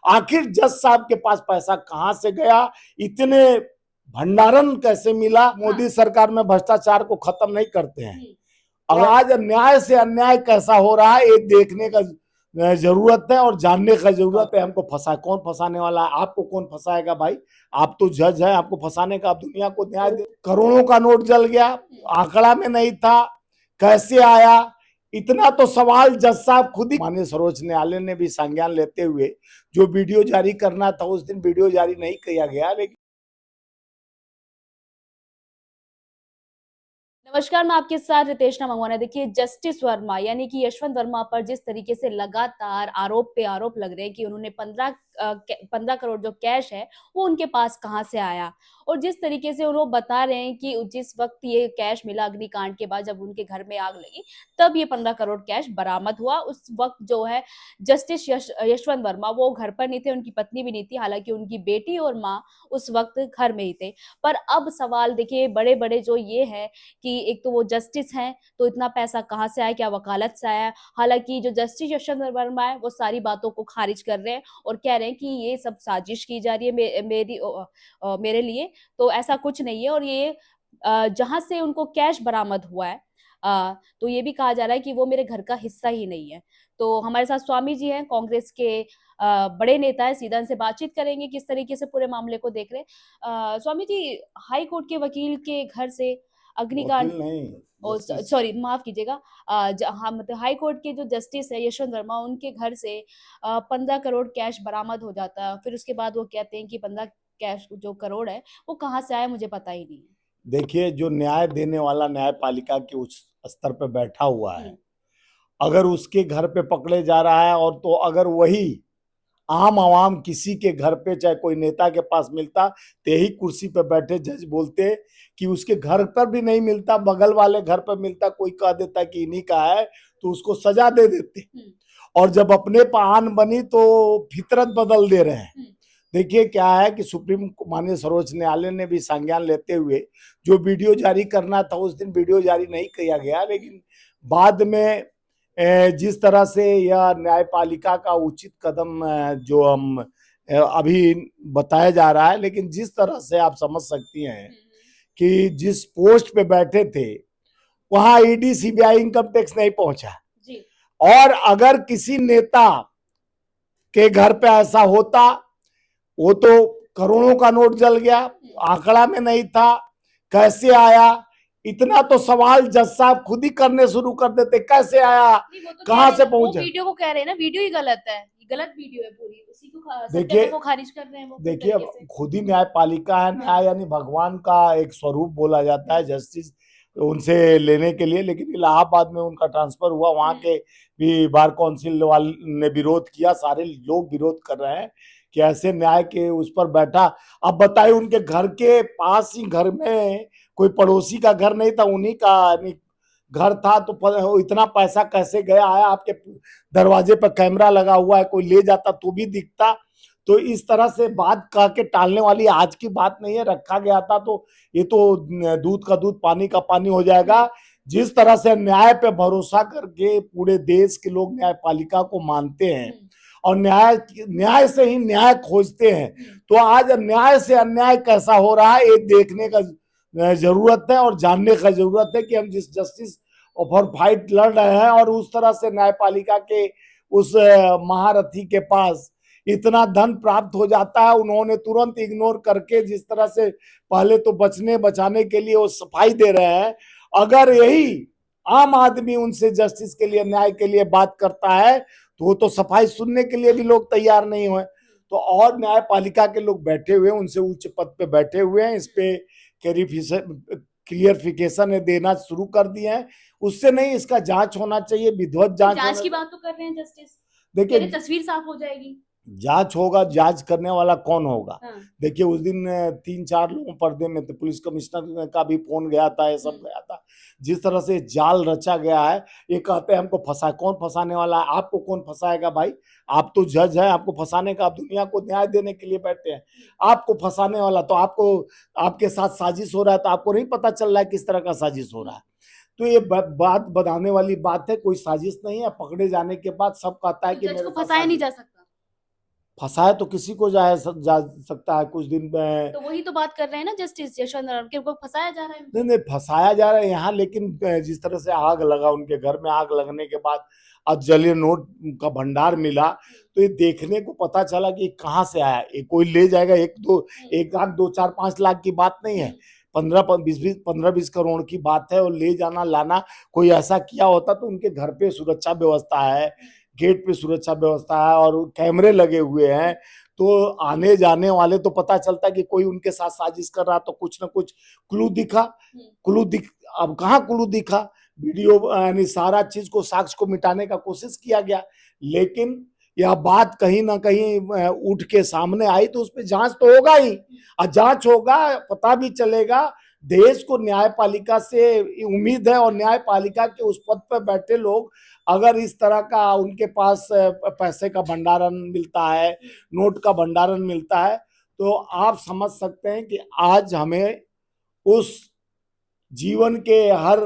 आखिर जज साहब के पास पैसा कहां से गया, इतने भंडारण कैसे मिला? मोदी सरकार में भ्रष्टाचार को खत्म नहीं करते हैं। और आज अन्याय से अन्याय कैसा हो रहा है ये देखने का जरूरत है और जानने का जरूरत है। हमको फंसा, कौन फंसाने वाला है? आपको कौन फंसाएगा भाई? आप तो जज है, आपको फंसाने का, आप दुनिया को न्याय दे। करोड़ों का नोट जल गया, आंकड़ा में नहीं था, कैसे आया? इतना तो सवाल जज साहब खुद ही, माननीय सर्वोच्च न्यायालय ने भी संज्ञान लेते हुए जो वीडियो जारी करना था उस दिन वीडियो जारी नहीं किया गया। लेकिन नमस्कार, मैं आपके साथ रितेशना मंगवाना। देखिए, जस्टिस वर्मा यानी कि यशवंत वर्मा पर जिस तरीके से लगातार आरोप पे आरोप लग रहे हैं कि उन्होंने 15 करोड़ जो कैश है वो उनके पास कहां से आया, और जिस तरीके से उन्होंने बता रहे हैं कि जिस वक्त ये कैश मिला अग्निकांड के बाद, जब उनके घर में आग लगी, तब ये 15 करोड़ कैश बरामद हुआ। उस वक्त जो है जस्टिस यशवंत वर्मा वो घर पर नहीं थे, उनकी पत्नी भी नहीं थी, हालांकि उनकी बेटी और माँ उस वक्त घर में ही थे। पर अब सवाल देखिए बड़े बड़े जो ये है कि एक तो वो जस्टिस हैं, तो इतना पैसा कहाँ से आया, क्या वकालत से आया? हालांकि जो जस्टिस यशवंत वर्मा है वो सारी बातों को खारिज कर रहे हैं और कह रहे हैं कि ये सब साजिश की जा रही है मेरे लिए, तो ऐसा कुछ नहीं है। और ये जहां से उनको कैश बरामद हुआ है, तो ये भी कहा जा रहा है कि वो मेरे घर का हिस्सा ही नहीं है। तो हमारे साथ स्वामी जी हैं, कांग्रेस के बड़े नेता है, सीधा से बातचीत करेंगे किस तरीके से पूरे मामले को देख रहे हैं। स्वामी जी, हाई कोर्ट के वकील के घर से अग्निकांड, वकील नहीं, सॉरी माफ कीजिएगा, हाँ मतलब हाई कोर्ट के जो जस्टिस है यशवंत वर्मा, उनके घर से 15 करोड़ कैश बरामद हो जाता है। फिर उसके बाद वो कहते हैं कि 15 करोड़ है वो कहाँ से आया, मुझे पता ही नहीं है। देखिए, जो न्याय देने वाला न्यायपालिका के उच्च स्तर पे बैठा हुआ है, अगर उसके घर पे पकड़े जा रहा है, और तो अगर वही आम आवाम किसी के घर पे, चाहे कोई नेता के पास मिलता, तो यही कुर्सी पे बैठे जज बोलते कि उसके घर पर भी नहीं मिलता, बगल वाले घर पर मिलता, कोई कह देता कि इन्हीं का है, तो उसको सजा दे देते। और जब अपने पर आन बनी तो फितरत बदल दे रहे हैं। देखिए क्या है कि सुप्रीम माननीय सर्वोच्च न्यायालय ने भी संज्ञान लेते हुए जो वीडियो जारी करना था उस दिन वीडियो जारी नहीं किया गया। लेकिन बाद में जिस तरह से यह न्यायपालिका का उचित कदम जो हम अभी बताया जा रहा है, लेकिन जिस तरह से आप समझ सकती हैं कि जिस पोस्ट पे बैठे थे वहां ईडी सीबीआई इनकम टैक्स नहीं पहुंचा जी। और अगर किसी नेता के घर पे ऐसा होता, वो तो करोड़ों का नोट जल गया, आंकड़ा में नहीं था, कैसे आया? इतना तो सवाल जज साहब खुद ही करने शुरू कर देते, कैसे आया, तो कहां से पहुंचा? वीडियो को कह रहे हैं ना, वीडियो ही गलत है, गलत वीडियो है पूरी, उसी को देखिए को खारिज कर रहे हैं वो। देखिए, खुद ही न्यायपालिका है, न्याय यानी भगवान का एक स्वरूप बोला जाता है, जस्टिस उनसे लेने के लिए। लेकिन इलाहाबाद में उनका ट्रांसफर हुआ, वहां के भी बार काउंसिल वाले ने विरोध किया, सारे लोग विरोध कर रहे हैं कि ऐसे न्याय के उस पर बैठा। अब बताइए, उनके घर के पास ही घर में कोई पड़ोसी का घर नहीं था, उन्हीं का घर था, तो इतना पैसा कैसे गया है? आपके दरवाजे पर कैमरा लगा हुआ है, कोई ले जाता तो भी दिखता। तो इस तरह से बात कह के टालने वाली आज की बात नहीं है, रखा गया था तो ये तो दूध का दूध पानी का पानी हो जाएगा। जिस तरह से न्याय पे भरोसा करके पूरे देश के लोग न्यायपालिका को मानते हैं और न्याय से ही न्याय खोजते हैं, तो आज अन्याय से अन्याय कैसा हो रहा है ये देखने का जरूरत है और जानने का जरूरत है कि हम जिस जस्टिस फॉर फाइट लड़ रहे हैं और उस तरह से न्यायपालिका के उस महारथी के पास इतना धन प्राप्त हो जाता है, उन्होंने तुरंत इग्नोर करके, जिस तरह से पहले तो बचने बचाने के लिए वो सफाई दे रहे हैं, अगर यही आम आदमी उनसे जस्टिस के लिए, न्याय के लिए बात करता है तो वो तो सफाई सुनने के लिए भी लोग तैयार नहीं हुए। तो और न्यायपालिका के लोग बैठे हुए, उनसे उच्च पद पे बैठे हुए हैं, इस पे क्लियरिफिकेशन देना शुरू कर दिए हैं। उससे नहीं, इसका जांच होना चाहिए, विधिवत जांच की बात तो कर रहे हैं जस्टिस। देखिए तस्वीर साफ हो जाएगी, जांच होगा, जांच करने वाला कौन होगा? देखिए उस दिन 3-4 लोगों पर्दे में थे, पुलिस कमिश्नर का भी फोन गया था, ये सब गया था। जिस तरह से जाल रचा गया है, ये कहते हैं हमको फंसा, कौन फंसाने वाला है? आपको कौन फंसाएगा भाई? आप तो जज है, आपको फंसाने का, आप दुनिया को न्याय देने के लिए बैठे हैं, आपको फंसाने वाला तो आपको, आपके साथ साजिश हो रहा है तो आपको नहीं पता चल रहा है किस तरह का साजिश हो रहा है? तो ये बात बताने वाली बात है, कोई साजिश नहीं है। पकड़े जाने के बाद सब कहता है कि फंसाया नहीं जा सकता, फंसाया तो किसी को जा सकता है कुछ दिन में। तो वही तो बात कर रहे हैं ना जस्टिस यशवंत राम को फंसाया जा रहा है। नहीं नहीं, फंसाया जा रहा है यहाँ, लेकिन जिस तरह से आग लगा उनके घर में, आग लगने के बाद आज जलीय नोट का भंडार मिला, तो ये देखने को पता चला कि कहाँ से आया। ये कोई ले जाएगा, एक लाख 2 4 5 लाख की बात नहीं है, 15 20 की बात है। और ले जाना लाना, कोई ऐसा किया होता तो उनके घर पे सुरक्षा व्यवस्था है, गेट पे सुरक्षा व्यवस्था है और कैमरे लगे हुए हैं, तो आने जाने वाले तो पता चलता कि कोई उनके साथ साजिश कर रहा, तो कुछ ना कुछ क्लू दिखा। अब कहाँ क्लू दिखा, वीडियो यानी सारा चीज को, साक्ष्य को मिटाने का कोशिश किया गया, लेकिन यह बात कहीं ना कहीं उठ के सामने आई, तो उस पर जांच तो होगा ही, और जांच होगा, पता भी चलेगा। देश को न्यायपालिका से उम्मीद है, और न्यायपालिका के उस पद पर बैठे लोग अगर इस तरह का उनके पास पैसे का भंडारण मिलता है, नोट का भंडारण मिलता है, तो आप समझ सकते हैं कि आज हमें उस जीवन के हर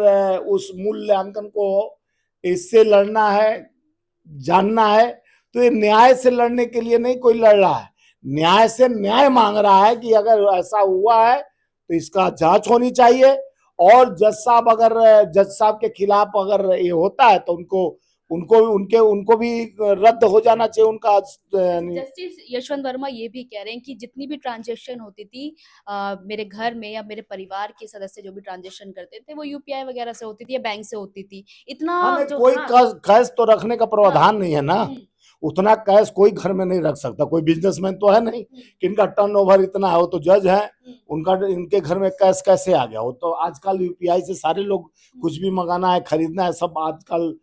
उस मूल्यांकन को इससे लड़ना है, जानना है। तो ये न्याय से लड़ने के लिए नहीं कोई लड़ रहा है, न्याय से न्याय मांग रहा है कि अगर ऐसा हुआ है तो इसका जांच होनी चाहिए। और जज साहब के खिलाफ अगर ये होता है तो उनको भी रद्द हो जाना चाहिए उनका। जस्टिस यशवंत वर्मा ये भी कह रहे हैं कि जितनी भी ट्रांजेक्शन होती थी मेरे घर में या मेरे परिवार के सदस्य जो भी ट्रांजेक्शन करते थे वो यूपीआई वगैरह से होती थी या बैंक से होती थी। इतना जो कोई कैश तो रखने का प्रावधान नहीं है ना, उतना कैश कोई घर में नहीं रख सकता, कोई बिजनेसमैन तो है नहीं कि इनका टर्नओवर इतना है। वो तो जज है, इनके घर में कैश कैसे आ गया? वो तो आजकल यूपीआई से सारे लोग कुछ भी मंगाना है, खरीदना है, सब आजकल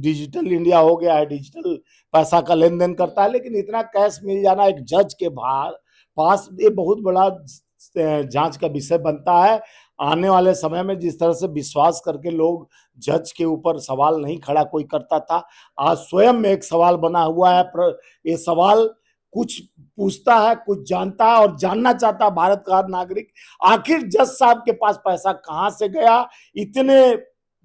डिजिटल इंडिया हो गया है, डिजिटल पैसा का लेन देन करता है। लेकिन इतना कैश मिल जाना एक जज के पास, ये बहुत बड़ा जांच का विषय बनता है। आने वाले समय में जिस तरह से विश्वास करके लोग जज के ऊपर सवाल नहीं खड़ा कोई करता था, आज स्वयं में एक सवाल बना हुआ है। ये सवाल कुछ पूछता है, कुछ जानता है और जानना चाहता है भारत का हर नागरिक, आखिर जज साहब के पास पैसा कहां से गया, इतने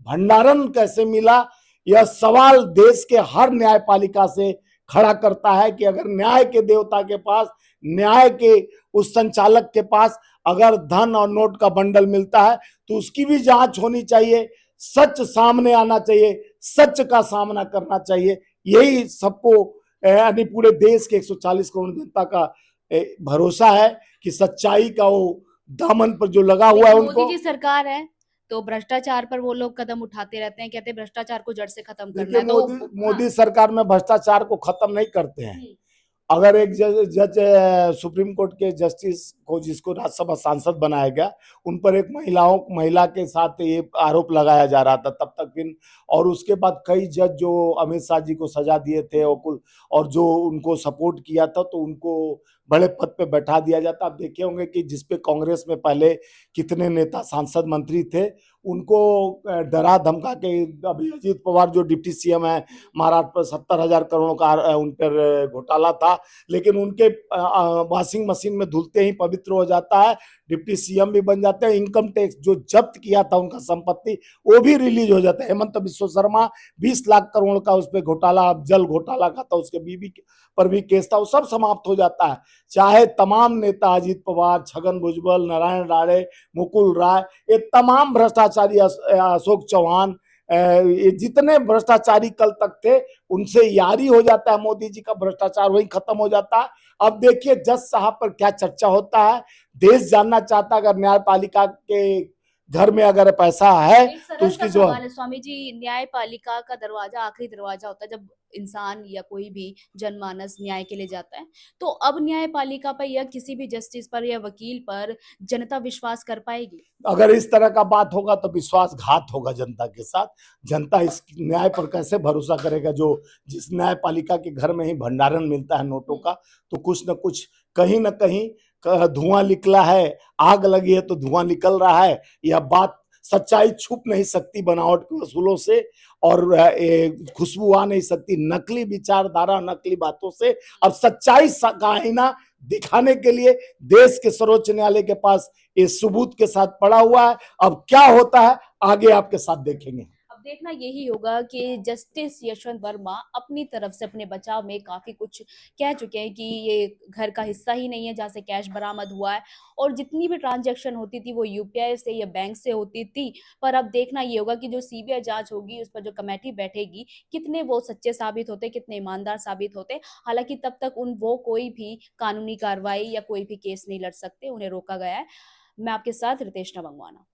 भंडारण कैसे मिला? यह सवाल देश के हर न्यायपालिका से खड़ा करता है कि अगर न्याय के देवता के पास, न्याय के उस संचालक के पास अगर धन और नोट का बंडल मिलता है तो उसकी भी जांच होनी चाहिए, सच सामने आना चाहिए, सच का सामना करना चाहिए। यही सबको यानी पूरे देश के 140 करोड़ जनता का भरोसा है कि सच्चाई का वो दामन पर जो लगा हुआ है उनको। मोदी जी सरकार है तो भ्रष्टाचार पर वो लोग कदम उठाते रहते हैं, कहते हैं भ्रष्टाचार को जड़ से खत्म करना है। तो मोदी सरकार में भ्रष्टाचार को खत्म नहीं करते हैं। अगर एक जज सुप्रीम कोर्ट के जस्टिस को, जिसको राज्यसभा सांसद बनाया गया, उन पर एक महिला के साथ ये आरोप लगाया जा रहा था तब तक फिर, और उसके बाद कई जज जो अमित शाह जी को सजा दिए थे और जो उनको सपोर्ट किया था, तो उनको बड़े पद पे बैठा दिया जाता। आप देखे होंगे कि जिसपे कांग्रेस में पहले कितने नेता सांसद मंत्री थे, उनको डरा धमका के, अभी अजीत पवार जो डिप्टी सीएम है महाराष्ट्र पर, 70,000 करोड़ का उन पर घोटाला था, लेकिन उनके वॉशिंग मशीन में धुलते ही पवित्र हो जाता है, डिप्टी सीएम भी बन जाते हैं। इनकम टैक्स जो जब्त किया था उनका संपत्ति, वो भी रिलीज हो जाता है। हेमंत बिश्व शर्मा 20 लाख करोड़ का उस पर घोटाला, जल घोटाला का था, उसके बीवी पर भी केस था, वो सब समाप्त हो जाता है। चाहे तमाम नेता, अजीत पवार, छगन भुजबल, नारायण राणे, मुकुल राय, ये तमाम भ्रष्टाचारी, अशोक चौहान, ये जितने भ्रष्टाचारी कल तक थे, उनसे यारी हो जाता है। मोदी जी का भ्रष्टाचार वही खत्म हो जाता है। अब देखिए जज साहब पर क्या चर्चा होता है, देश जानना चाहता है। अगर न्यायपालिका के घर में अगर पैसा है तो उसकी जो स्वामी जी, न्यायपालिका का दरवाजा आखिरी दरवाजा होता है जब इंसान या कोई भी जनमानस न्याय के लिए जाता है। तो अब न्यायपालिका पर या किसी भी जस्टिस पर या वकील पर जनता विश्वास कर पाएगी? अगर इस तरह का बात होगा तो विश्वासघात होगा जनता के साथ। जनता इस न्याय पर कैसे भरोसा करेगा जो जिस न्यायपालिका के घर में ही भंडारण मिलता है नोटों का, तो कुछ न कुछ कहीं ना कहीं धुआं निकला है, आग लगी है तो धुआं निकल रहा है। यह बात, सच्चाई छुप नहीं सकती बनावट के वसूलों से, और खुशबू आ नहीं सकती नकली विचारधारा, नकली बातों से। अब सच्चाई का आईना दिखाने के लिए देश के सर्वोच्च न्यायालय के पास ये सबूत के साथ पड़ा हुआ है। अब क्या होता है आगे आपके साथ देखेंगे। देखना यही होगा कि जस्टिस यशवंत वर्मा अपनी तरफ से अपने बचाव में काफी कुछ कह चुके हैं कि ये घर का हिस्सा ही नहीं है जहाँ से कैश बरामद हुआ है, और जितनी भी ट्रांजैक्शन होती थी वो यूपीआई से या बैंक से होती थी। पर अब देखना ये होगा कि जो सीबीआई जांच होगी उस पर जो कमेटी बैठेगी, कितने वो सच्चे साबित होते, कितने ईमानदार साबित होते। हालांकि तब तक उन वो कोई भी कानूनी कार्रवाई या कोई भी केस नहीं लड़ सकते, उन्हें रोका गया है। मैं आपके साथ रितेश नवंगवाना।